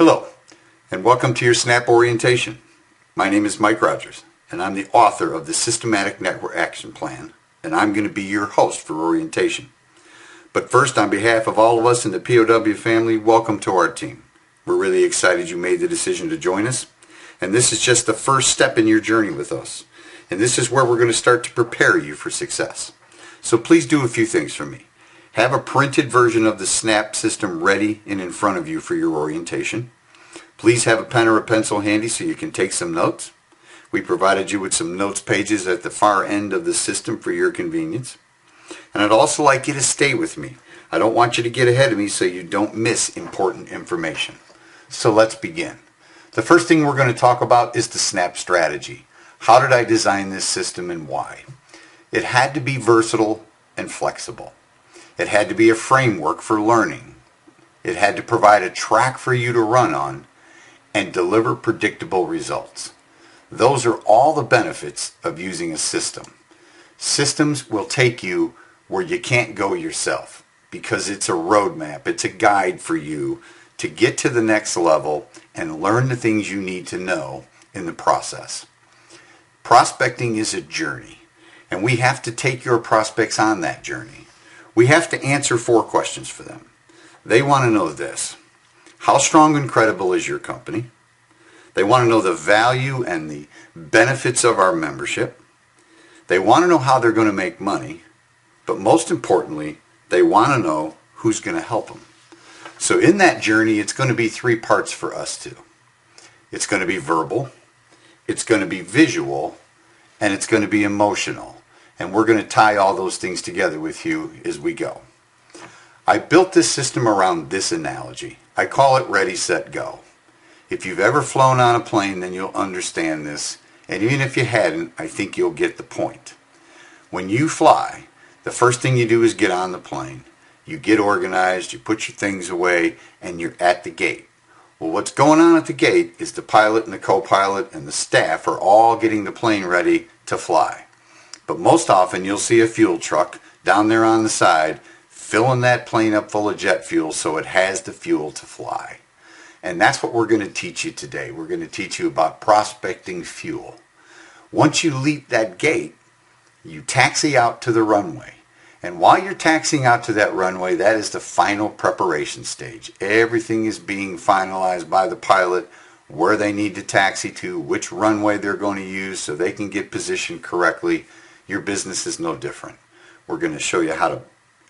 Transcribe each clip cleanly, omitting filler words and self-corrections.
Hello, and welcome to your SNAP orientation. My name is Mike Rogers, and I'm the author of the Systematic Network Action Plan, and I'm going to be your host for orientation. But first, on behalf of all of us in the POW family, welcome to our team. We're really excited you made the decision to join us, and this is just the first step in your journey with us. And this is where we're going to start to prepare you for success. So please do a few things for me. Have a printed version of the SNAP system ready and in front of you for your orientation. Please have a pen or a pencil handy so you can take some notes. We provided you with some notes pages at the far end of the system for your convenience. And I'd also like you to stay with me. I don't want you to get ahead of me so you don't miss important information. So let's begin. The first thing we're going to talk about is the SNAP strategy. How did I design this system and why? It had to be versatile and flexible. It had to be a framework for learning. It had to provide a track for you to run on and deliver predictable results. Those are all the benefits of using a system. Systems will take you where you can't go yourself because it's a roadmap, it's a guide for you to get to the next level and learn the things you need to know in the process. Prospecting is a journey, and we have to take your prospects on that journey. We have to answer 4 questions for them. They want to know this: how strong and credible is your company? They want to know the value and the benefits of our membership. They want to know how they're going to make money. But most importantly, they want to know who's going to help them. So in that journey, it's going to be 3 parts for us too. It's going to be verbal, it's going to be visual, and it's going to be emotional. And we're going to tie all those things together with you as we go. I built this system around this analogy. I call it Ready, Set, Go. If you've ever flown on a plane, then you'll understand this. And even if you hadn't, I think you'll get the point. When you fly, the first thing you do is get on the plane. You get organized, you put your things away, and you're at the gate. Well, what's going on at the gate is the pilot and the co-pilot and the staff are all getting the plane ready to fly. But most often you'll see a fuel truck down there on the side filling that plane up full of jet fuel so it has the fuel to fly. And that's what we're going to teach you today. We're going to teach you about prospecting fuel. Once you leap that gate, you taxi out to the runway. And while you're taxiing out to that runway, that is the final preparation stage. Everything is being finalized by the pilot, where they need to taxi to, which runway they're going to use so they can get positioned correctly. Your business is no different. We're going to show you how to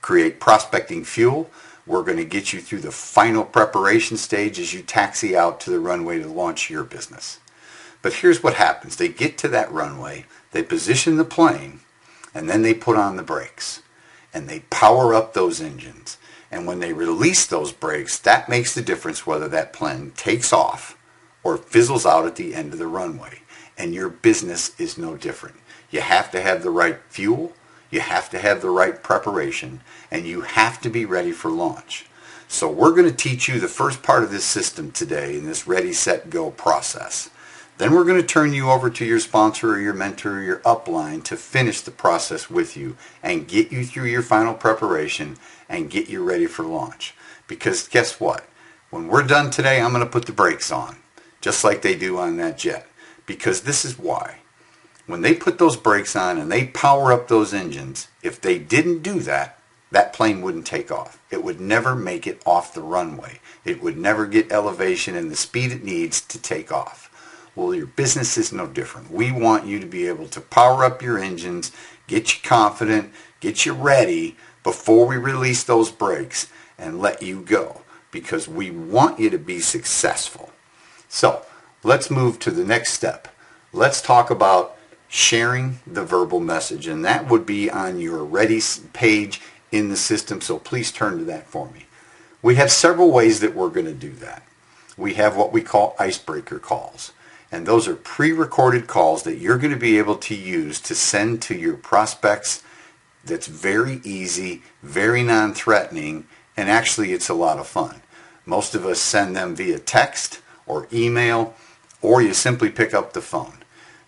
create prospecting fuel. We're going to get you through the final preparation stage as you taxi out to the runway to launch your business. But here's what happens. They get to that runway, they position the plane, and then they put on the brakes. And they power up those engines. And when they release those brakes, that makes the difference whether that plane takes off or fizzles out at the end of the runway. And your business is no different. You have to have the right fuel, you have to have the right preparation, and you have to be ready for launch. So we're going to teach you the first part of this system today in this Ready, Set, Go process. Then we're going to turn you over to your sponsor or your mentor or your upline to finish the process with you and get you through your final preparation and get you ready for launch. Because guess what? When we're done today, I'm going to put the brakes on, just like they do on that jet. Because this is why. When they put those brakes on and they power up those engines, if they didn't do that, that plane wouldn't take off. It would never make it off the runway. It would never get elevation and the speed it needs to take off. Well, your business is no different. We want you to be able to power up your engines, get you confident, get you ready before we release those brakes and let you go, because we want you to be successful. So let's move to the next step. Let's talk about sharing the verbal message, and that would be on your Ready page in the system, so please turn to that for me. We have several ways that we're going to do that. We have what we call icebreaker calls, and those are pre-recorded calls that you're going to be able to use to send to your prospects. That's very easy, very non-threatening, and actually it's a lot of fun. Most of us send them via text or email, or you simply pick up the phone.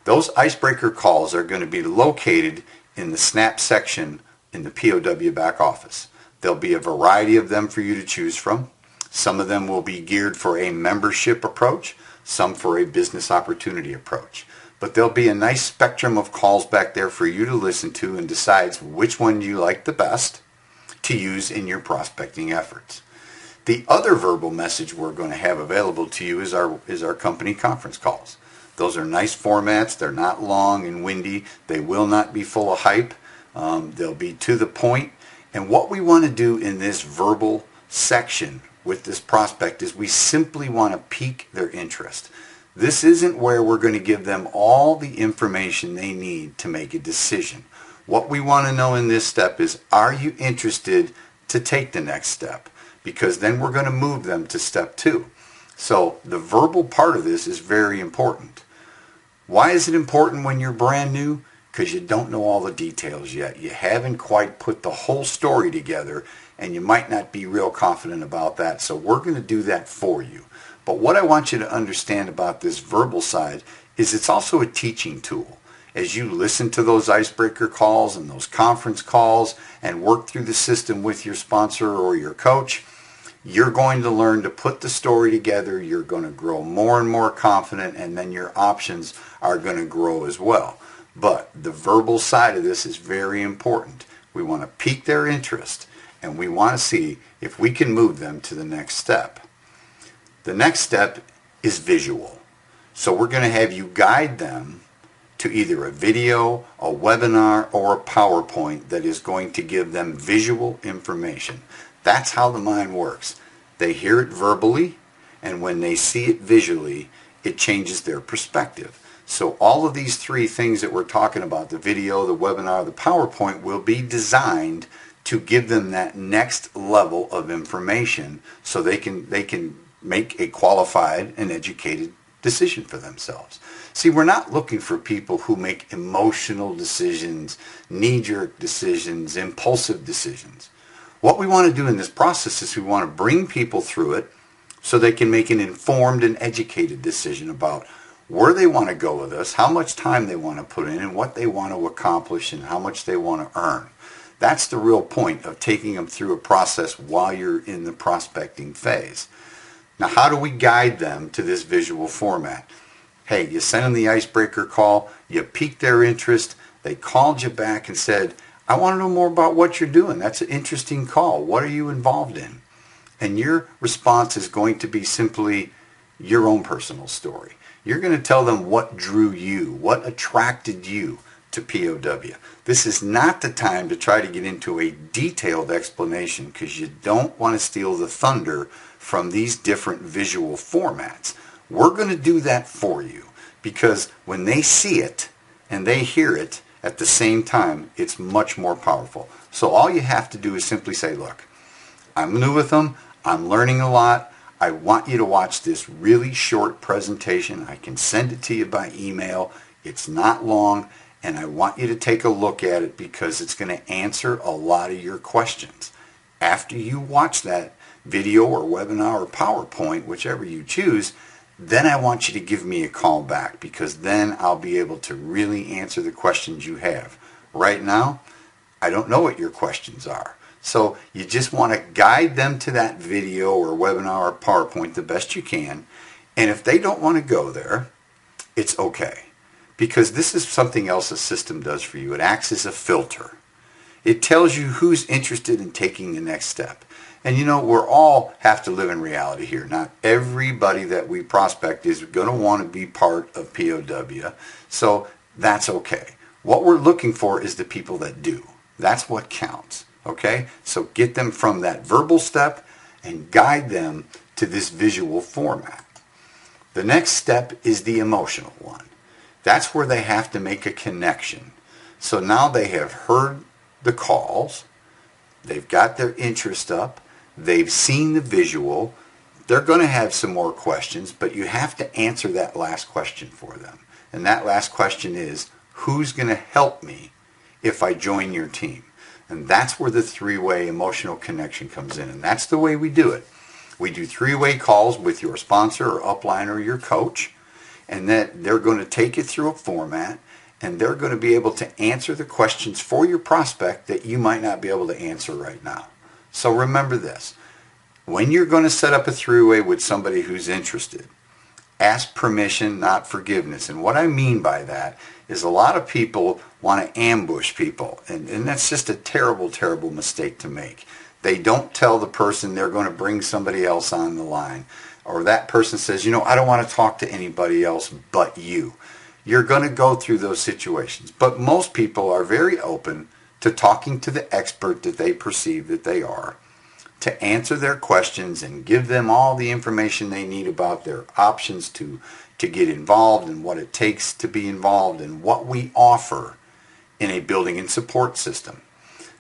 Those icebreaker calls are going to be located in the SNAP section in the POW back office. There'll be a variety of them for you to choose from. Some of them will be geared for a membership approach, some for a business opportunity approach. But there'll be a nice spectrum of calls back there for you to listen to and decide which one you like the best to use in your prospecting efforts. The other verbal message we're going to have available to you is our company conference calls. Those are nice formats. They're not long and windy. They will not be full of hype. They'll be to the point. And what we want to do in this verbal section with this prospect is we simply want to pique their interest. This isn't where we're going to give them all the information they need to make a decision. What we want to know in this step is, are you interested to take the next step? Because then we're going to move them to step 2. So the verbal part of this is very important. Why is it important when you're brand new? Because you don't know all the details yet. You haven't quite put the whole story together, and you might not be real confident about that. So we're going to do that for you. But what I want you to understand about this verbal side is it's also a teaching tool. As you listen to those icebreaker calls and those conference calls and work through the system with your sponsor or your coach, you're going to learn to put the story together. You're going to grow more and more confident, and then your options are going to grow as well. But the verbal side of this is very important. We want to pique their interest, and we want to see if we can move them to the next step. The next step is visual. So we're going to have you guide them to either a video, a webinar, or a PowerPoint that is going to give them visual information. That's how the mind works. They hear it verbally, and when they see it visually, it changes their perspective. So all of these 3 things that we're talking about, the video, the webinar, the PowerPoint, will be designed to give them that next level of information so they can make a qualified and educated decision for themselves. See, we're not looking for people who make emotional decisions, knee-jerk decisions, impulsive decisions. What we want to do in this process is we want to bring people through it so they can make an informed and educated decision about where they want to go with us, how much time they want to put in, and what they want to accomplish and how much they want to earn. That's the real point of taking them through a process while you're in the prospecting phase. Now, how do we guide them to this visual format? Hey, you sent them the icebreaker call, you piqued their interest, they called you back and said, I want to know more about what you're doing. That's an interesting call. What are you involved in? And your response is going to be simply your own personal story. You're going to tell them what drew you, what attracted you to POW. This is not the time to try to get into a detailed explanation because you don't want to steal the thunder from these different visual formats. We're going to do that for you because when they see it and they hear it at the same time, it's much more powerful. So all you have to do is simply say, look, I'm new with them. I'm learning a lot. I want you to watch this really short presentation. I can send it to you by email. It's not long, and I want you to take a look at it because it's going to answer a lot of your questions. After you watch that video or webinar or PowerPoint, whichever you choose, then I want you to give me a call back because then I'll be able to really answer the questions you have. Right now, I don't know what your questions are. So you just want to guide them to that video or webinar or PowerPoint the best you can. And if they don't want to go there, it's okay. Because this is something else the system does for you. It acts as a filter. It tells you who's interested in taking the next step. And you know, we're all have to live in reality here. Not everybody that we prospect is going to want to be part of POW. So that's okay. What we're looking for is the people that do. That's what counts. Okay? So get them from that verbal step and guide them to this visual format. The next step is the emotional one. That's where they have to make a connection. So now they have heard the calls. They've got their interest up. They've seen the visual. They're going to have some more questions, but you have to answer that last question for them. And that last question is, who's going to help me if I join your team? And that's where the 3-way emotional connection comes in. And that's the way we do it. We do 3-way calls with your sponsor or upline or your coach. And then they're going to take you through a format. And they're going to be able to answer the questions for your prospect that you might not be able to answer right now. So remember this. When you're going to set up a three-way with somebody who's interested, ask permission, not forgiveness. And what I mean by that is a lot of people want to ambush people. And that's just a terrible, terrible mistake to make. They don't tell the person they're going to bring somebody else on the line. Or that person says, I don't want to talk to anybody else but you. You're going to go through those situations. But most people are very open to talking to the expert that they perceive that they are, to answer their questions and give them all the information they need about their options to get involved and what it takes to be involved and what we offer in a building and support system.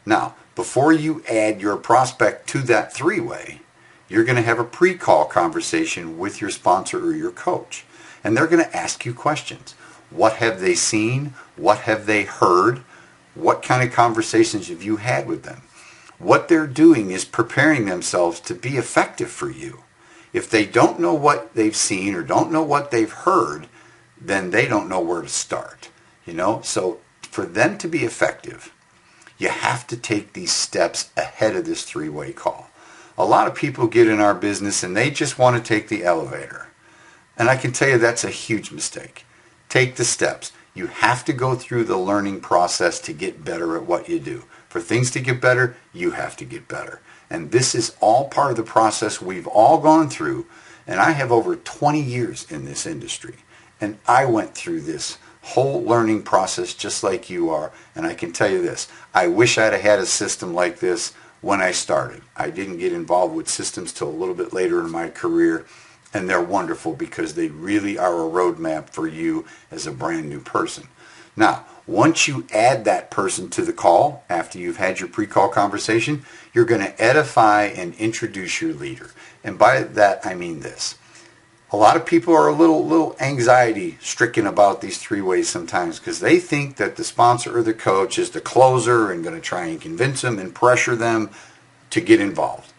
Now, before you add your prospect to that three-way, you're going to have a pre-call conversation with your sponsor or your coach. And they're going to ask you questions. What have they seen? What have they heard? What kind of conversations have you had with them? What they're doing is preparing themselves to be effective for you. If they don't know what they've seen or don't know what they've heard, then they don't know where to start. So for them to be effective, you have to take these steps ahead of this three-way call. A lot of people get in our business and they just want to take the elevator. And I can tell you that's a huge mistake. Take the steps. You have to go through the learning process to get better at what you do. For things to get better, you have to get better. And this is all part of the process we've all gone through. And I have over 20 years in this industry. And I went through this whole learning process just like you are. And I can tell you this, I wish I'd have had a system like this when I started. I didn't get involved with systems till a little bit later in my career. And they're wonderful because they really are a roadmap for you as a brand new person. Now, once you add that person to the call, after you've had your pre-call conversation, you're going to edify and introduce your leader. And by that, I mean this. A lot of people are a little anxiety-stricken about these three-ways sometimes because they think that the sponsor or the coach is the closer and going to try and convince them and pressure them to get involved.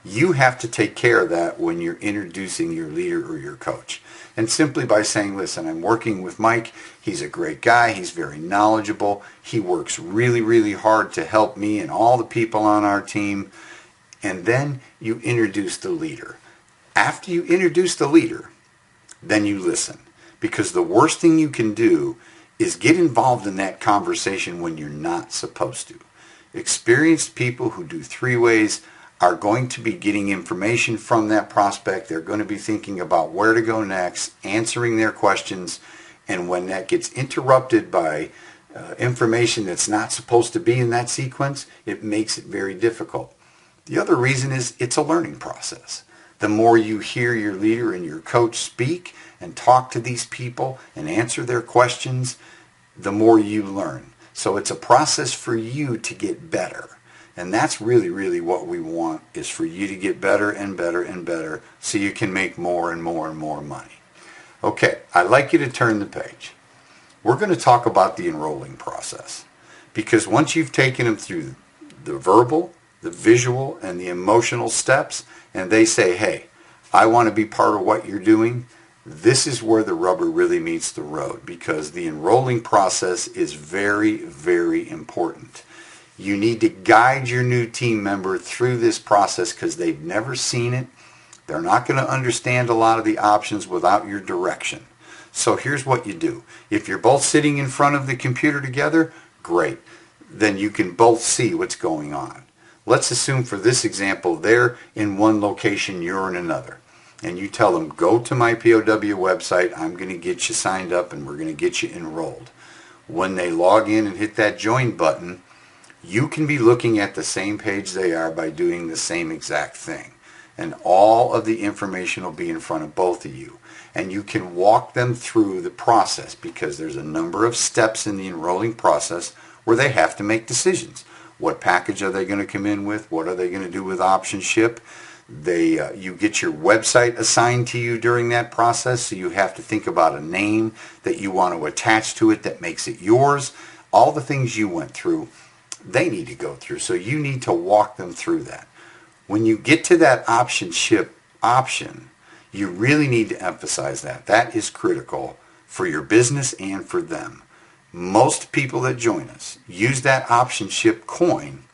You have to take care of that when you're introducing your leader or your coach. And simply by saying, listen, I'm working with Mike. He's a great guy. He's very knowledgeable. He works really, really hard to help me and all the people on our team. And then you introduce the leader. After you introduce the leader, then you listen. Because the worst thing you can do is get involved in that conversation when you're not supposed to. Experienced people who do three-ways are going to be getting information from that prospect. They're going to be thinking about where to go next, answering their questions, and when that gets interrupted by information that's not supposed to be in that sequence, it makes it very difficult. The other reason is it's a learning process. The more you hear your leader and your coach speak and talk to these people and answer their questions, the more you learn. So it's a process for you to get better. And that's really, really what we want, is for you to get better and better and better so you can make more and more and more money. Okay, I'd like you to turn the page. We're going to talk about the enrolling process. Because once you've taken them through the verbal, the visual, and the emotional steps, and they say, hey, I want to be part of what you're doing, this is where the rubber really meets the road, because the enrolling process is very, very important. You need to guide your new team member through this process because they've never seen it. They're not going to understand a lot of the options without your direction. So here's what you do. If you're both sitting in front of the computer together, great. Then you can both see what's going on. Let's assume for this example, they're in one location, you're in another. And you tell them, go to my POW website, I'm going to get you signed up and we're going to get you enrolled. When they log in and hit that join button, you can be looking at the same page they are by doing the same exact thing. And all of the information will be in front of both of you. And you can walk them through the process because there's a number of steps in the enrolling process where they have to make decisions. What package are they going to come in with? What are they going to do with option ship? You get your website assigned to you during that process, so you have to think about a name that you want to attach to it that makes it yours. All the things you went through, they need to go through. So you need to walk them through that. When you get to that option ship option, you really need to emphasize that. That is critical for your business and for them. Most people that join us use that option ship coin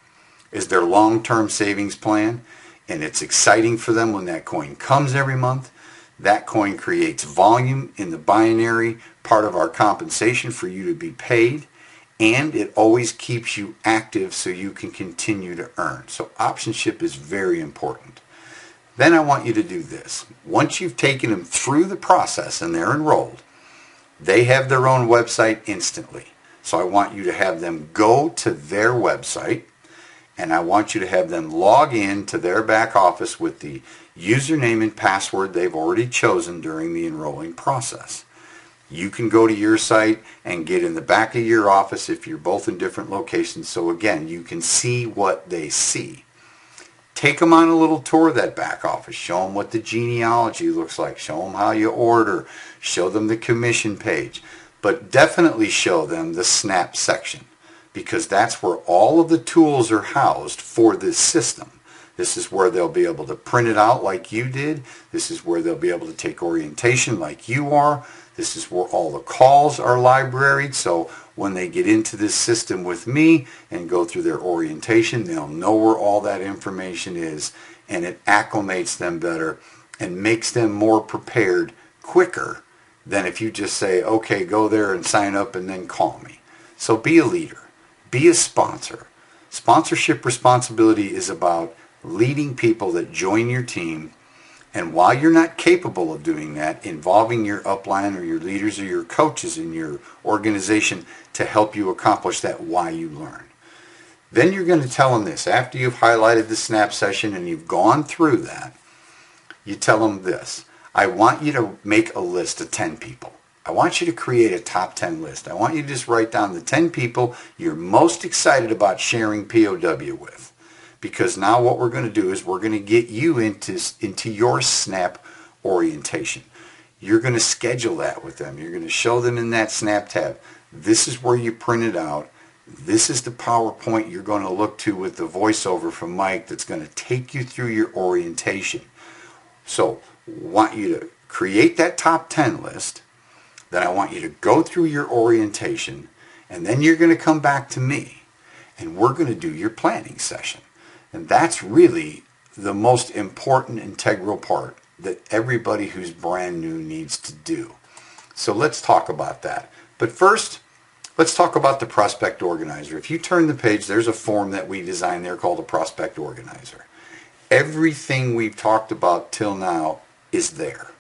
as their long-term savings plan. And it's exciting for them when that coin comes every month. That coin creates volume in the binary part of our compensation for you to be paid. And it always keeps you active so you can continue to earn. So optionship is very important. Then I want you to do this. Once you've taken them through the process and they're enrolled, they have their own website instantly. So I want you to have them go to their website, and I want you to have them log in to their back office with the username and password they've already chosen during the enrolling process. You can go to your site and get in the back of your office if you're both in different locations. So again, you can see what they see. Take them on a little tour of that back office. Show them what the genealogy looks like. Show them how you order. Show them the commission page. But definitely show them the SNAP section, because that's where all of the tools are housed for this system. This is where they'll be able to print it out like you did. This is where they'll be able to take orientation like you are. This is where all the calls are libraried. So when they get into this system with me and go through their orientation, they'll know where all that information is, and it acclimates them better and makes them more prepared quicker than if you just say, okay, go there and sign up and then call me. So be a leader. Be a sponsor. Sponsorship responsibility is about leading people that join your team, and while you're not capable of doing that, involving your upline or your leaders or your coaches in your organization to help you accomplish that while you learn. Then you're going to tell them this. After you've highlighted the SNAP session and you've gone through that, you tell them this. I want you to make a list of 10 people. I want you to create a top 10 list. I want you to just write down the 10 people you're most excited about sharing POW with. Because now what we're going to do is we're going to get you into your SNAP orientation. You're going to schedule that with them. You're going to show them in that SNAP tab. This is where you print it out. This is the PowerPoint you're going to look to with the voiceover from Mike that's going to take you through your orientation. So I want you to create that top 10 list. Then I want you to go through your orientation. And then you're going to come back to me. And we're going to do your planning session. And that's really the most important integral part that everybody who's brand new needs to do. So let's talk about that. But first, let's talk about the Prospect Organizer. If you turn the page, there's a form that we designed there called a Prospect Organizer. Everything we've talked about till now is there.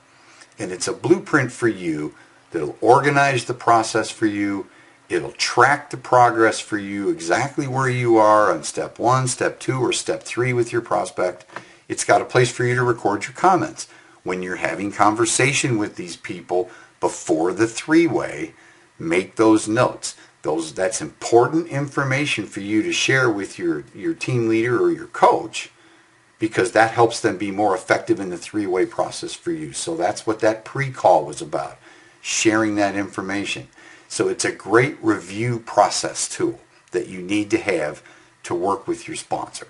And it's a blueprint for you that'll organize the process for you. It'll track the progress for you, exactly where you are on step 1, step 2, or step 3 with your prospect. It's got a place for you to record your comments. When you're having conversation with these people before the three-way, make those notes. That's important information for you to share with your team leader or your coach, because that helps them be more effective in the three-way process for you. So that's what that pre-call was about, sharing that information. So it's a great review process tool that you need to have to work with your sponsor.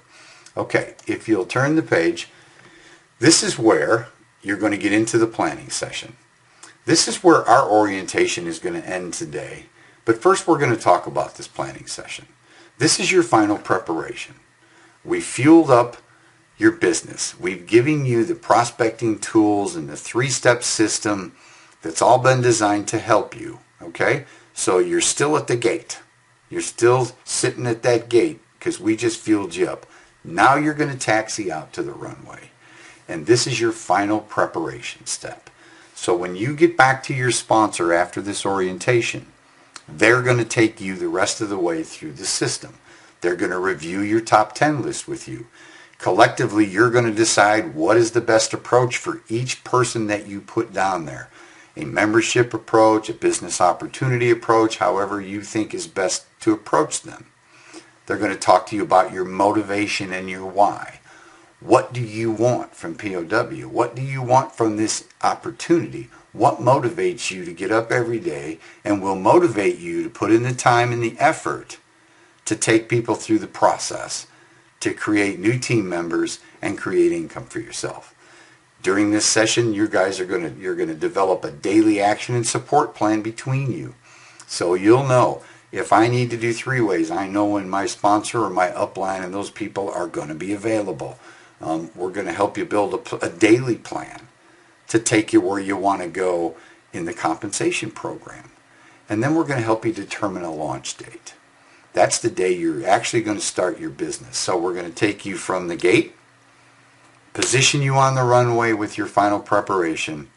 Okay, if you'll turn the page, this is where you're going to get into the planning session. This is where our orientation is going to end today. But first we're going to talk about this planning session. This is your final preparation. We fueled up your business. We've given you the prospecting tools and the 3-step system that's all been designed to help you. Okay, so you're still at the gate. You're still sitting at that gate because we just fueled you up. Now you're going to taxi out to the runway. And this is your final preparation step. So when you get back to your sponsor after this orientation, they're going to take you the rest of the way through the system. They're going to review your top 10 list with you. Collectively, you're going to decide what is the best approach for each person that you put down there. A membership approach, a business opportunity approach, however you think is best to approach them. They're going to talk to you about your motivation and your why. What do you want from POW? What do you want from this opportunity? What motivates you to get up every day and will motivate you to put in the time and the effort to take people through the process, to create new team members and create income for yourself? During this session, you're going to develop a daily action and support plan between you. So you'll know if I need to do 3-ways, I know when my sponsor or my upline and those people are going to be available. We're going to help you build a daily plan to take you where you want to go in the compensation program. And then we're going to help you determine a launch date. That's the day you're actually going to start your business. So we're going to take you from the gate, position you on the runway with your final preparation.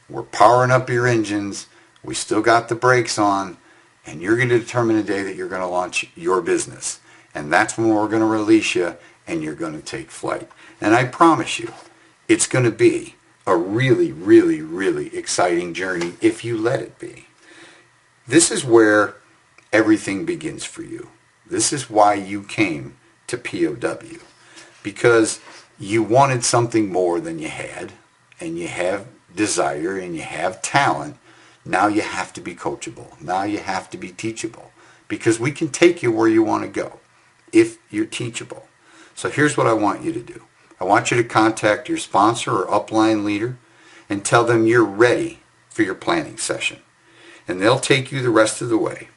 We're powering up your engines. We still got the brakes on. And you're going to determine the day that you're going to launch your business. And that's when we're going to release you and you're going to take flight. And I promise you, it's going to be a really, really, really exciting journey if you let it be. This is where everything begins for you. This is why you came to POW. Because you wanted something more than you had, and you have desire, and you have talent. Now you have to be coachable. Now you have to be teachable. Because we can take you where you want to go if you're teachable. So here's what I want you to do. I want you to contact your sponsor or upline leader and tell them you're ready for your planning session. And they'll take you the rest of the way.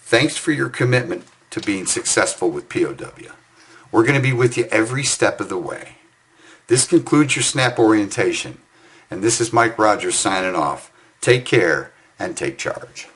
Thanks for your commitment to being successful with POW. We're going to be with you every step of the way. This concludes your SNAP orientation. And this is Mike Rogers signing off. Take care and take charge.